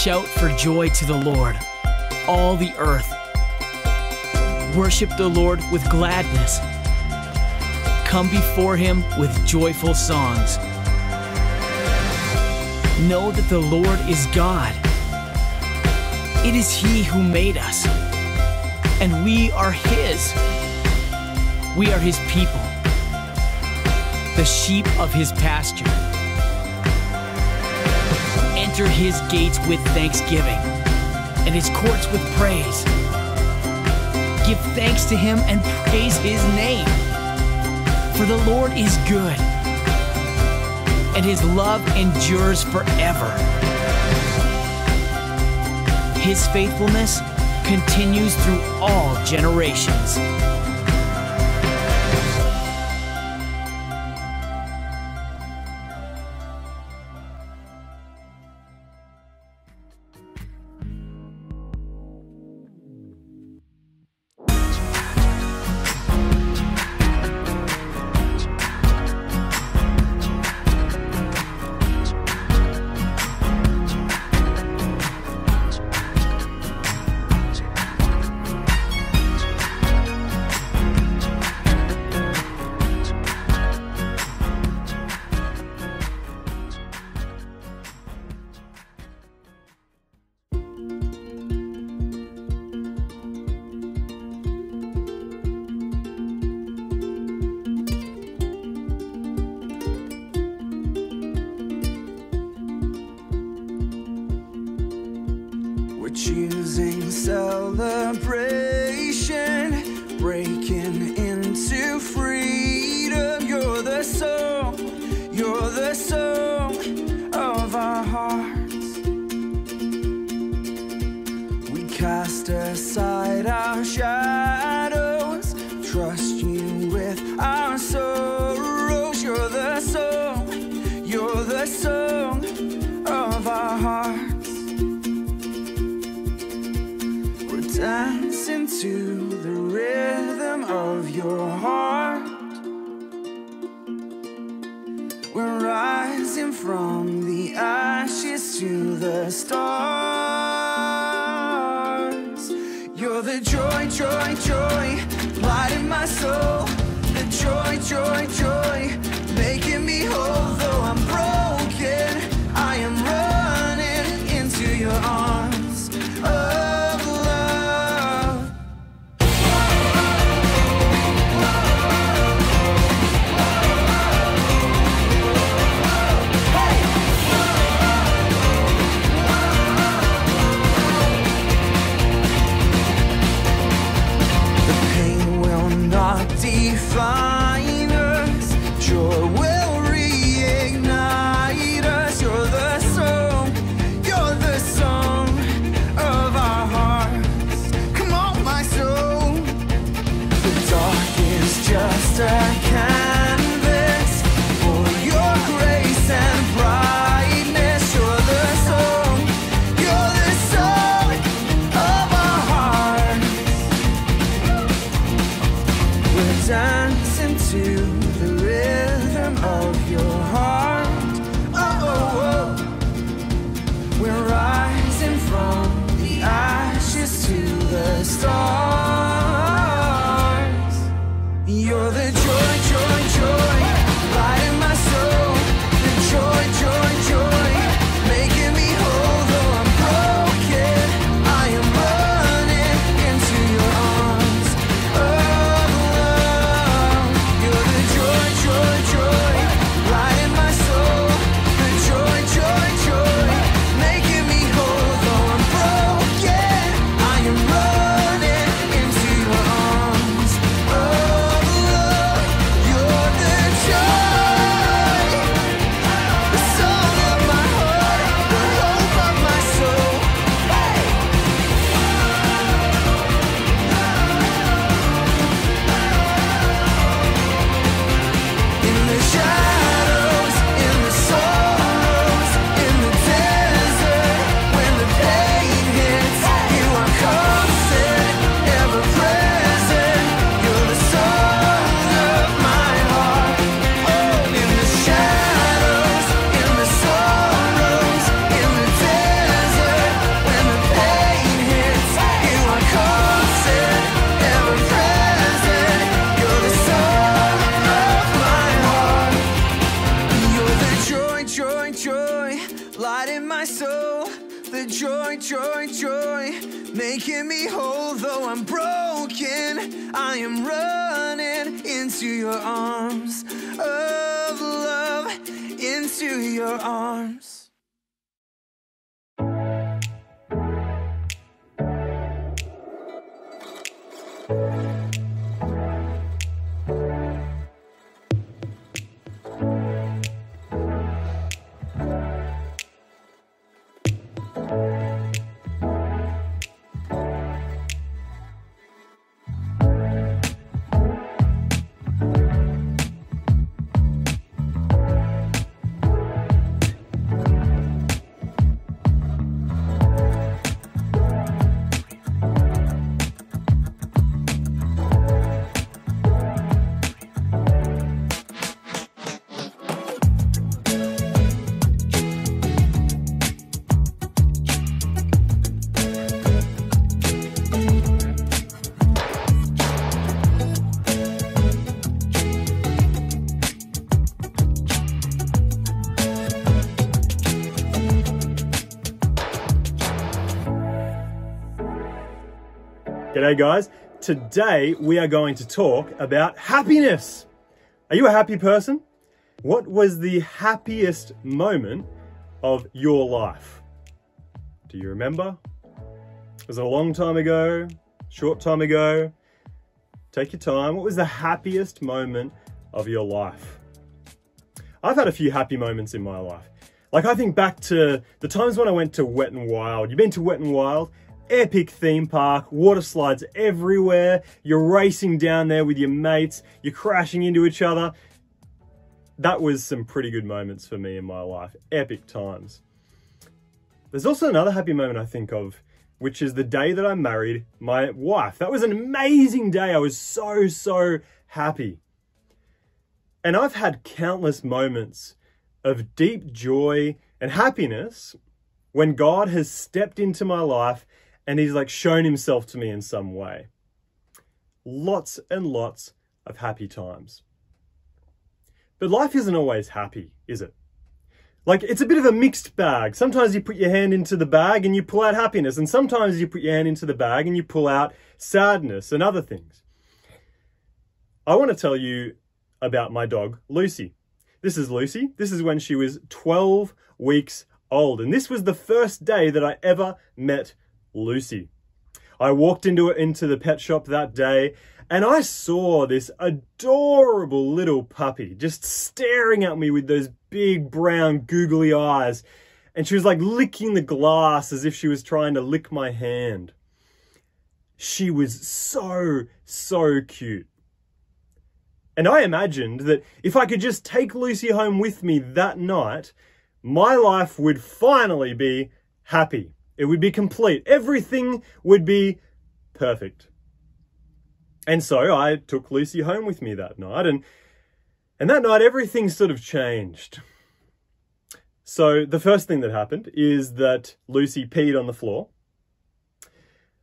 Shout for joy to the Lord, all the earth. Worship the Lord with gladness. Come before him with joyful songs. Know that the Lord is God. It is he who made us, and we are his. We are his people, the sheep of his pasture. Enter his gates with thanksgiving, and his courts with praise. Give thanks to him and praise his name. For the Lord is good, and his love endures forever. His faithfulness continues through all generations. Choosing celebration, breaking into freedom. You're the song of our hearts. We cast aside our shadows, trust you with our sorrows. You're the song of our hearts. Dancing to the rhythm of your heart. We're rising from the ashes to the stars. You're the joy, joy, joy, light in my soul. The joy, joy, joy, making me whole. Though I'm broken, I am running into your arms. Define us, joy light in my soul, the joy, joy, joy, making me whole. Though I'm broken, I am running into your arms of love, into your arms. G'day guys, today we are going to talk about happiness. Are you a happy person? What was the happiest moment of your life? Do you remember? Was it a long time ago? Short time ago? Take your time. What was the happiest moment of your life? I've had a few happy moments in my life. Like I think back to the times when I went to Wet n Wild. You've been to Wet n Wild? Epic theme park, water slides everywhere, you're racing down there with your mates, you're crashing into each other. That was some pretty good moments for me in my life, epic times. There's also another happy moment I think of, which is the day that I married my wife. That was an amazing day. I was so happy. And I've had countless moments of deep joy and happiness when God has stepped into my life and he's like shown himself to me in some way. Lots and lots of happy times. But life isn't always happy, is it? Like it's a bit of a mixed bag. Sometimes you put your hand into the bag and you pull out happiness, and sometimes you put your hand into the bag and you pull out sadness and other things. I want to tell you about my dog, Lucy. This is Lucy. This is when she was 12 weeks old. And this was the first day that I ever met Lucy. I walked into the pet shop that day and I saw this adorable little puppy just staring at me with those big brown googly eyes. And she was like licking the glass as if she was trying to lick my hand. She was so cute. And I imagined that if I could just take Lucy home with me that night, my life would finally be happy. It would be complete. Everything would be perfect. And so I took Lucy home with me that night. And that night, everything sort of changed. So the first thing that happened is that Lucy peed on the floor.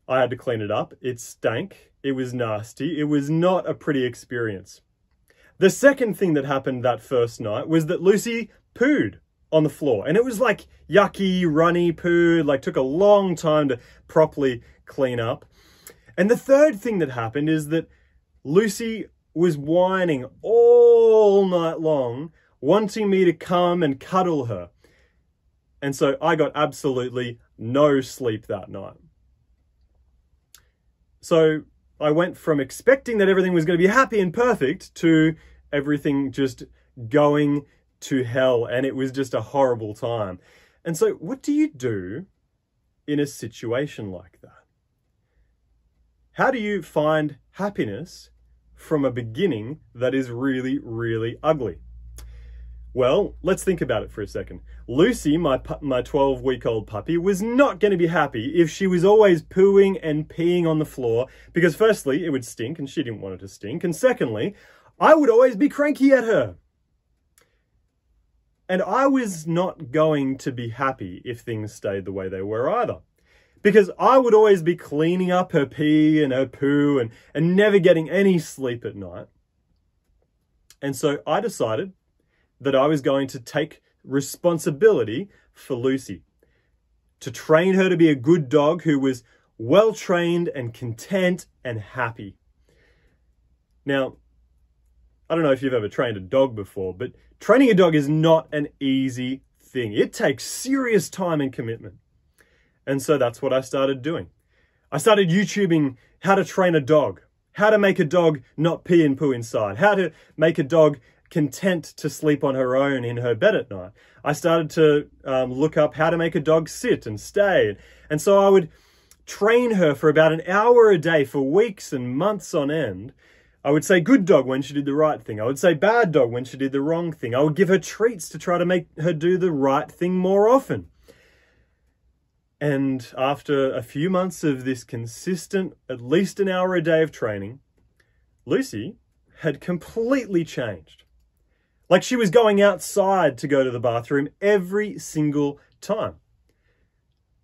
I had to clean it up. It stank. It was nasty. It was not a pretty experience. The second thing that happened that first night was that Lucy pooed on the floor. And it was like yucky, runny poo, like took a long time to properly clean up. And the third thing that happened is that Lucy was whining all night long, wanting me to come and cuddle her. And so I got absolutely no sleep that night. So I went from expecting that everything was going to be happy and perfect to everything just going to hell, and it was just a horrible time. And so what do you do in a situation like that? How do you find happiness from a beginning that is really ugly? Well, let's think about it for a second. Lucy, my 12-week-old puppy, was not going to be happy if she was always pooing and peeing on the floor, because firstly, it would stink and she didn't want it to stink. And secondly, I would always be cranky at her. And I was not going to be happy if things stayed the way they were either. Because I would always be cleaning up her pee and her poo and never getting any sleep at night. And so I decided that I was going to take responsibility for Lucy, to train her to be a good dog who was well trained and content and happy. Now, I don't know if you've ever trained a dog before, but training a dog is not an easy thing. It takes serious time and commitment. And so that's what I started doing. I started YouTubing how to train a dog, how to make a dog not pee and poo inside, how to make a dog content to sleep on her own in her bed at night. I started to look up how to make a dog sit and stay. And so I would train her for about an hour a day for weeks and months on end. I would say good dog when she did the right thing. I would say bad dog when she did the wrong thing. I would give her treats to try to make her do the right thing more often. And after a few months of this consistent, at least an hour a day of training, Lucy had completely changed. Like she was going outside to go to the bathroom every single time.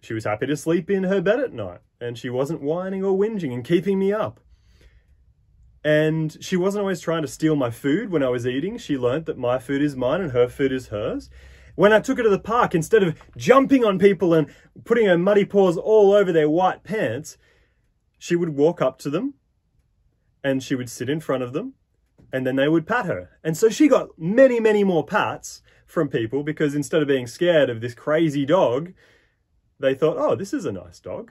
She was happy to sleep in her bed at night, and she wasn't whining or whinging and keeping me up. And she wasn't always trying to steal my food when I was eating. She learned that my food is mine and her food is hers. When I took her to the park, instead of jumping on people and putting her muddy paws all over their white pants, she would walk up to them and she would sit in front of them and then they would pat her. And so she got many, many more pats from people because instead of being scared of this crazy dog, they thought, oh, this is a nice dog.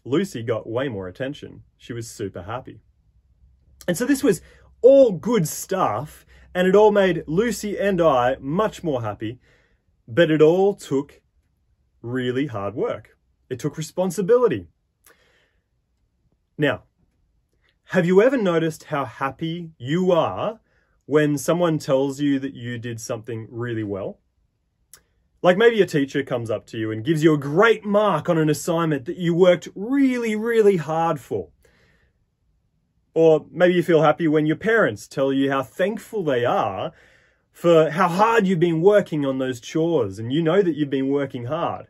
Lucy got way more attention. She was super happy. And so this was all good stuff, and it all made Lucy and I much more happy, but it all took really hard work. It took responsibility. Now, have you ever noticed how happy you are when someone tells you that you did something really well? Like maybe a teacher comes up to you and gives you a great mark on an assignment that you worked really, really hard for. Or maybe you feel happy when your parents tell you how thankful they are for how hard you've been working on those chores and you know that you've been working hard.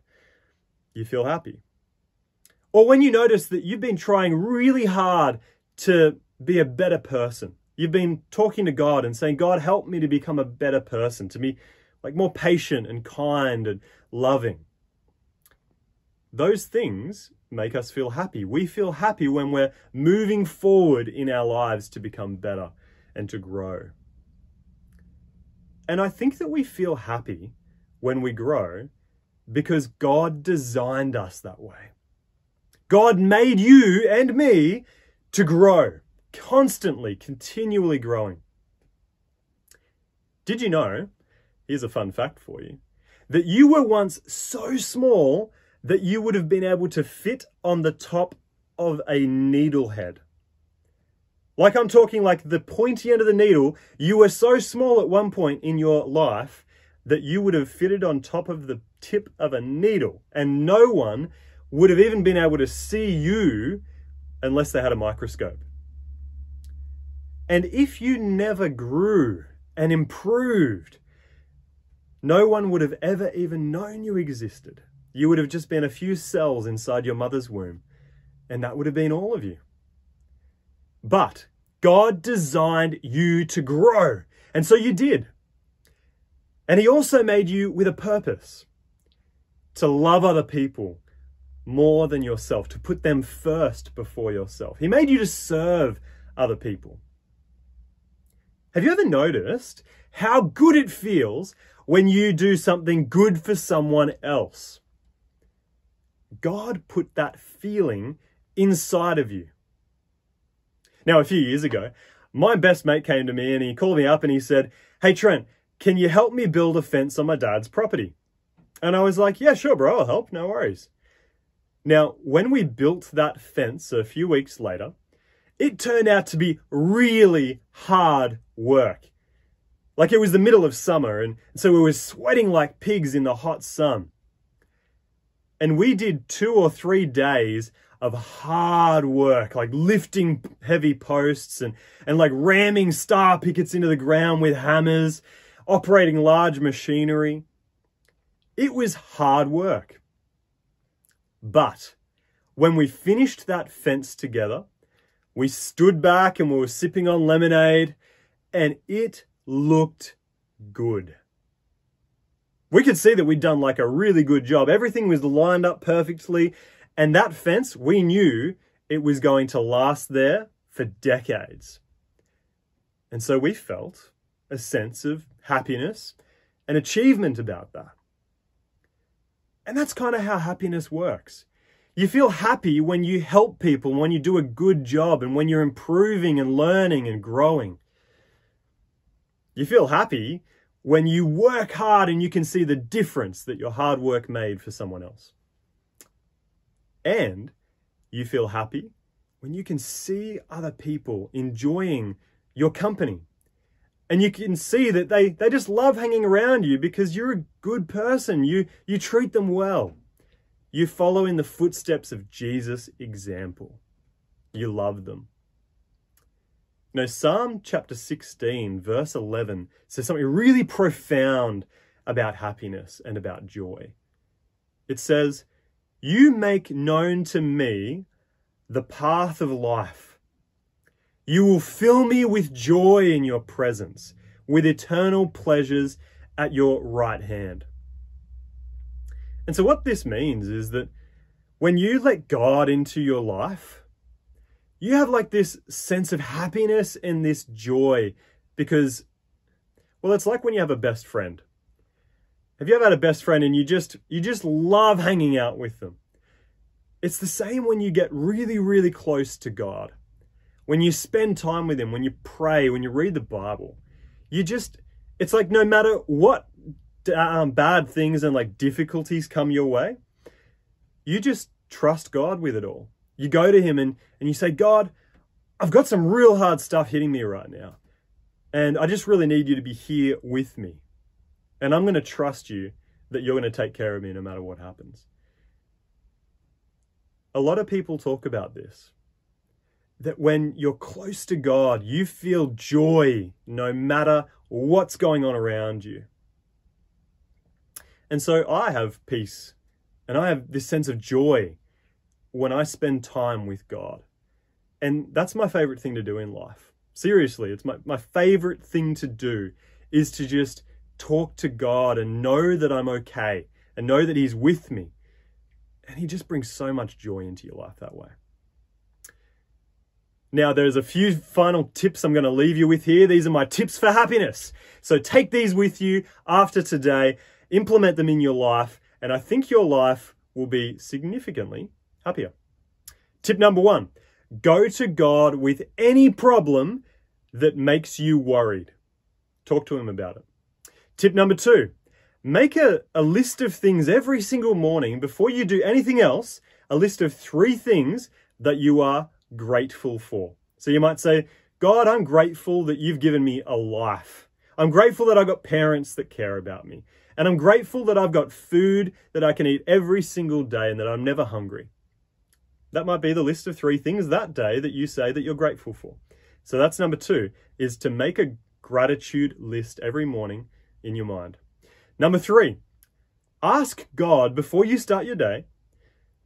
You feel happy. Or when you notice that you've been trying really hard to be a better person. You've been talking to God and saying, God, help me to become a better person, to be like more patient and kind and loving. Those things make us feel happy. We feel happy when we're moving forward in our lives to become better and to grow. And I think that we feel happy when we grow because God designed us that way. God made you and me to grow, constantly, continually growing. Did you know, here's a fun fact for you, that you were once so small that you would have been able to fit on the top of a needle head. Like I'm talking like the pointy end of the needle, you were so small at one point in your life that you would have fitted on top of the tip of a needle and no one would have even been able to see you unless they had a microscope. And if you never grew and improved, no one would have ever even known you existed. You would have just been a few cells inside your mother's womb, and that would have been all of you. But God designed you to grow, and so you did. And he also made you with a purpose, to love other people more than yourself, to put them first before yourself. He made you to serve other people. Have you ever noticed how good it feels when you do something good for someone else? God put that feeling inside of you. Now, a few years ago, my best mate came to me and he called me up and he said, hey, Trent, can you help me build a fence on my dad's property? And I was like, yeah, sure, bro, I'll help. No worries. Now, when we built that fence a few weeks later, it turned out to be really hard work. Like it was the middle of summer and so we were sweating like pigs in the hot sun. And we did 2 or 3 days of hard work, like lifting heavy posts and like ramming star pickets into the ground with hammers, operating large machinery. It was hard work. But when we finished that fence together, we stood back and we were sipping on lemonade and it looked good. We could see that we'd done like a really good job. Everything was lined up perfectly. And that fence, we knew it was going to last there for decades. And so we felt a sense of happiness and achievement about that. And that's kind of how happiness works. You feel happy when you help people, when you do a good job, and when you're improving and learning and growing. You feel happy when you work hard and you can see the difference that your hard work made for someone else. And you feel happy when you can see other people enjoying your company. And you can see that they just love hanging around you because you're a good person. You treat them well. You follow in the footsteps of Jesus' example. You love them. You know, Psalm chapter 16, verse 11 says something really profound about happiness and about joy. It says, "You make known to me the path of life. You will fill me with joy in your presence, with eternal pleasures at your right hand." And so what this means is that when you let God into your life, you have like this sense of happiness and this joy because, well, it's like when you have a best friend. Have you ever had a best friend and you just love hanging out with them? It's the same when you get really, really close to God. When you spend time with him, when you pray, when you read the Bible, it's like no matter what bad things and like difficulties come your way, you just trust God with it all. You go to him and you say, "God, I've got some real hard stuff hitting me right now. And I just really need you to be here with me. And I'm going to trust you that you're going to take care of me no matter what happens." A lot of people talk about this, that when you're close to God, you feel joy no matter what's going on around you. And so I have peace and I have this sense of joy when I spend time with God. And that's my favorite thing to do in life. Seriously, it's my favorite thing to do is to just talk to God and know that I'm okay and know that he's with me. And he just brings so much joy into your life that way. Now, there's a few final tips I'm going to leave you with here. These are my tips for happiness. So take these with you after today, implement them in your life, and I think your life will be significantly happier. Tip number 1, go to God with any problem that makes you worried. Talk to him about it. Tip number 2, make a list of things every single morning before you do anything else, a list of 3 things that you are grateful for. So you might say, "God, I'm grateful that you've given me a life. I'm grateful that I've got parents that care about me. And I'm grateful that I've got food that I can eat every single day and that I'm never hungry." That might be the list of 3 things that day that you say that you're grateful for. So that's number 2, is to make a gratitude list every morning in your mind. Number 3, ask God before you start your day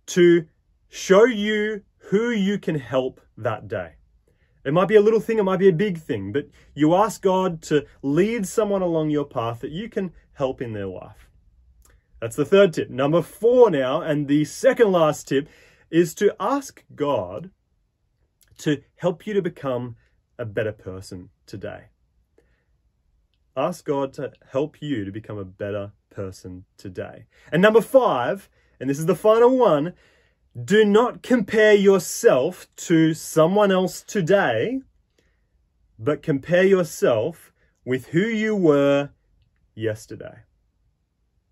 to show you who you can help that day. It might be a little thing, it might be a big thing, but you ask God to lead someone along your path that you can help in their life. That's the 3rd tip. Number 4 now, and the second last tip, is to ask God to help you to become a better person today. Ask God to help you to become a better person today. And number 5, and this is the final one, do not compare yourself to someone else today, but compare yourself with who you were yesterday.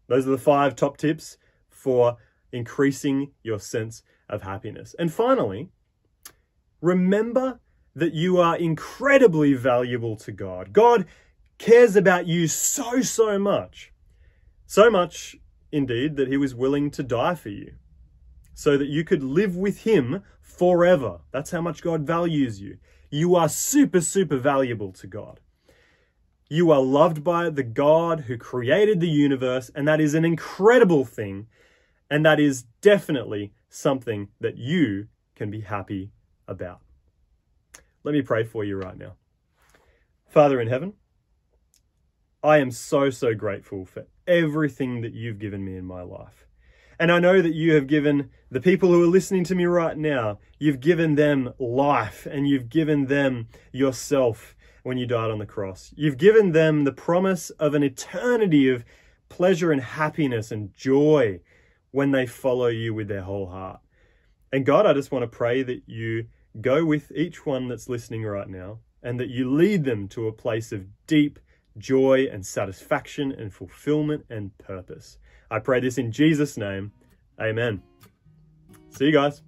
Those are the 5 top tips for increasing your sense of happiness. And finally, remember that you are incredibly valuable to God. God cares about you so much. So much, indeed, that he was willing to die for you so that you could live with him forever. That's how much God values you. You are super valuable to God. You are loved by the God who created the universe, and that is an incredible thing, and that is definitely something that you can be happy about. Let me pray for you right now. Father in heaven, I am so, so grateful for everything that you've given me in my life. And I know that you have given the people who are listening to me right now, you've given them life and you've given them yourself when you died on the cross. You've given them the promise of an eternity of pleasure and happiness and joy when they follow you with their whole heart. And God, I just want to pray that you go with each one that's listening right now and that you lead them to a place of deep joy and satisfaction and fulfillment and purpose. I pray this in Jesus' name. Amen. See you guys.